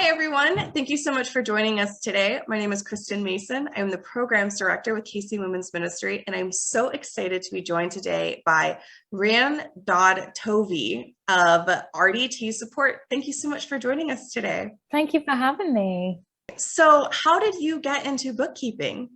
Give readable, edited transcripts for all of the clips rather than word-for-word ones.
Hi, everyone. Thank you so much for joining us today. My name is KRISTEN Mason. I'm the Programs Director with KC Women's Ministry, and I'm so excited to be joined today by Rhian Dodd-Tovey of RDT Support. Thank you so much for joining us today. Thank you for having me. So how did you get into bookkeeping?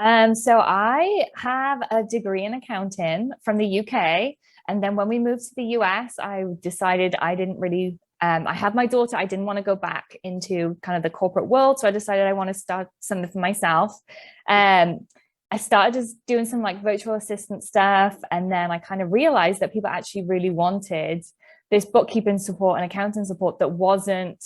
So I have a degree in accounting from the UK. And then when we moved to the US, I decided I didn't really I had my daughter. I didn't want to go back into kind of the corporate world. So I decided I want to start something for myself. I started just doing some like virtual assistant stuff. And then I kind of realized that people actually really wanted this bookkeeping support and accounting support that wasn't,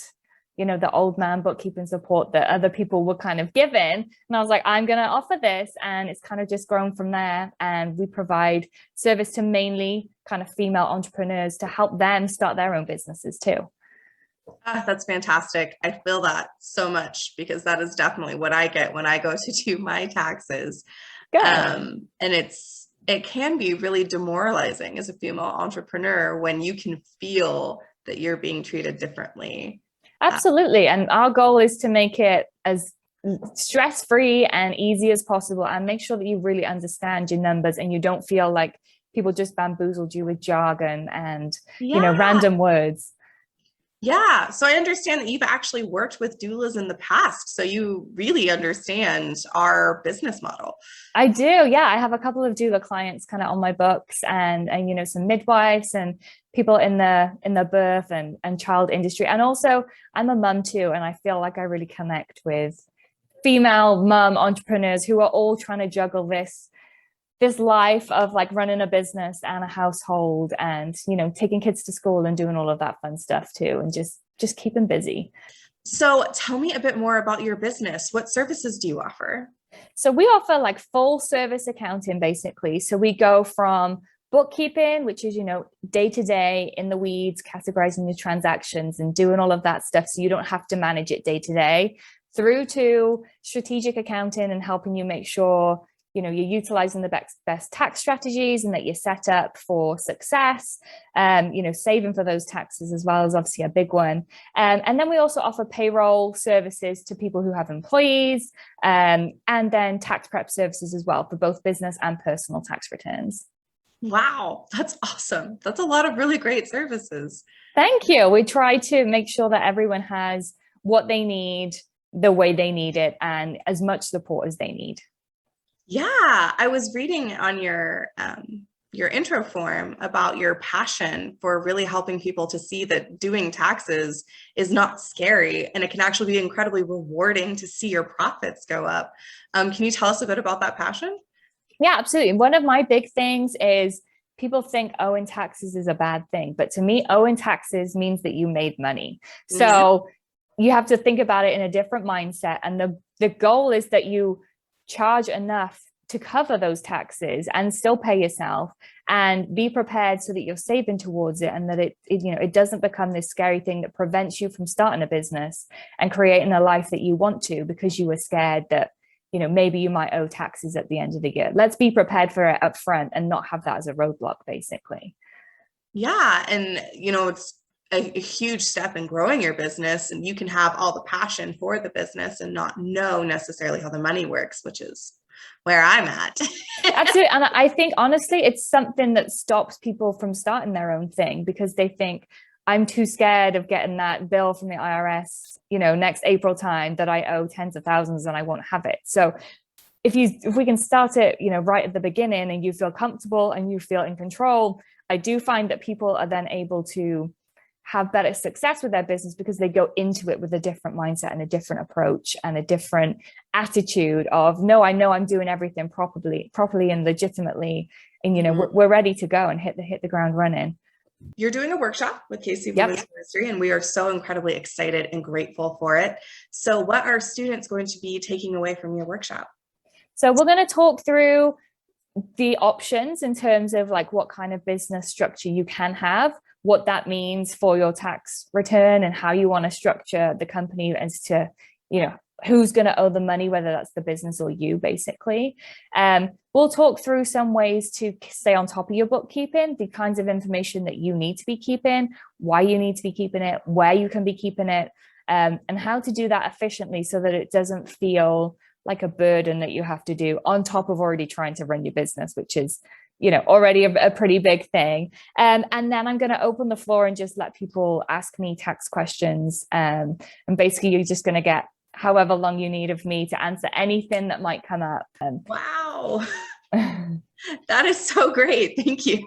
you know, the old man bookkeeping support that other people were kind of given. And I was like, I'm going to offer this. And it's kind of just grown from there. And we provide service to mainly kind of female entrepreneurs to help them start their own businesses too. That's fantastic. I feel that so much because that is definitely what I get when I go to do my taxes. Good. And it can be really demoralizing as a female entrepreneur when you can feel that you're being treated differently. Absolutely. And our goal is to make it as stress-free and easy as possible and make sure that you really understand your numbers and you don't feel like people just bamboozled you with jargon and, you know, random words. Yeah. So I understand that you've actually worked with doulas in the past. So you really understand our business model. I do. Yeah. I have a couple of doula clients kind of on my books and you know, some midwives and people in the birth and child industry. And also I'm a mum too. And I feel like I really connect with female mum entrepreneurs who are all trying to juggle this life of like running a business and a household and, you know, taking kids to school and doing all of that fun stuff too. And just keeping busy. So tell me a bit more about your business. What services do you offer? So we offer like full service accounting, basically. So we go from bookkeeping, which is, you know, day to day in the weeds, categorizing your transactions and doing all of that stuff. So you don't have to manage it day to day, through to strategic accounting and helping you make sure, you know, you're utilizing the best tax strategies and that you're set up for success, you know, saving for those taxes as well is obviously a big one. And then we also offer payroll services to people who have employees, and then tax prep services as well for both business and personal tax returns. Wow, that's awesome. That's a lot of really great services. Thank you. We try to make sure that everyone has what they need, the way they need it, and as much support as they need. Yeah, I was reading on your intro form about your passion for really helping people to see that doing taxes is not scary and it can actually be incredibly rewarding to see your profits go up. Can you tell us a bit about that passion? Yeah, absolutely. One of my big things is people think owing taxes is a bad thing, but to me, owing taxes means that you made money. So you have to think about it in a different mindset. And the goal is that you charge enough to cover those taxes and still pay yourself and be prepared so that you're saving towards it and that it you know, it doesn't become this scary thing that prevents you from starting a business and creating a life that you want to because you were scared that, you know, maybe you might owe taxes at the end of the year. Let's be prepared for it up front and not have that as a roadblock, basically. Yeah, and you know, it's a huge step in growing your business, and you can have all the passion for the business and not know necessarily how the money works, which is where I'm at. Absolutely. And I think honestly, it's something that stops people from starting their own thing because they think, I'm too scared of getting that bill from the IRS, you know, next April time that I owe tens of thousands and I won't have it. So if we can start it, you know, right at the beginning and you feel comfortable and you feel in control, I do find that people are then able to have better success with their business because they go into it with a different mindset and a different approach and a different attitude of, no, I know I'm doing everything properly and legitimately. And, you know, we're ready to go and hit the ground running. You're doing a workshop with KC Women's Ministry, and we are so incredibly excited and grateful for it. So what are students going to be taking away from your workshop? So we're going to talk through the options in terms of like what kind of business structure you can have, what that means for your tax return and how you want to structure the company as to, you know, who's going to owe the money, whether that's the business or you, basically. We'll talk through some ways to stay on top of your bookkeeping, the kinds of information that you need to be keeping, why you need to be keeping it, where you can be keeping it, and how to do that efficiently so that it doesn't feel like a burden that you have to do on top of already trying to run your business, which is, you know, already a pretty big thing. And then I'm going to open the floor and just let people ask me tax questions. And basically you're just going to get however long you need of me to answer anything that might come up. Wow. That is so great. Thank you.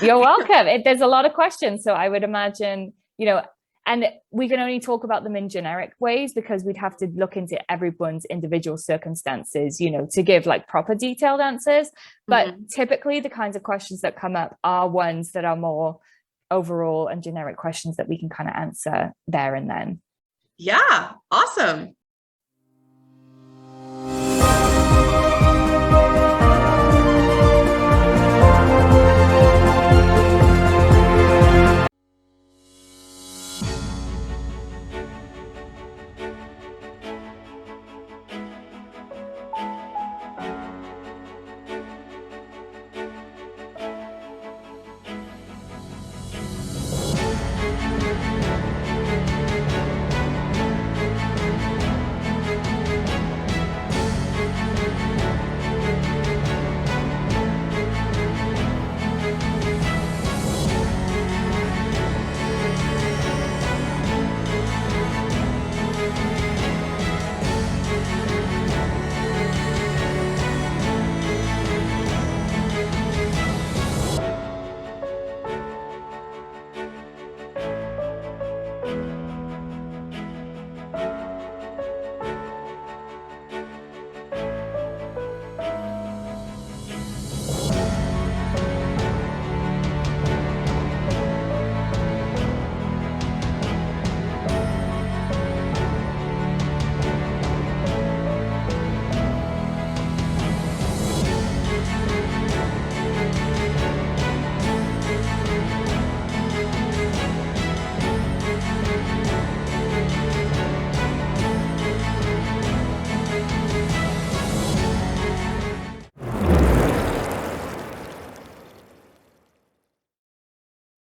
You're welcome. There's a lot of questions. So I would imagine, you know, and we can only talk about them in generic ways because we'd have to look into everyone's individual circumstances, you know, to give like proper detailed answers. But typically the kinds of questions that come up are ones that are more overall and generic questions that we can kind of answer there and then. Yeah, awesome.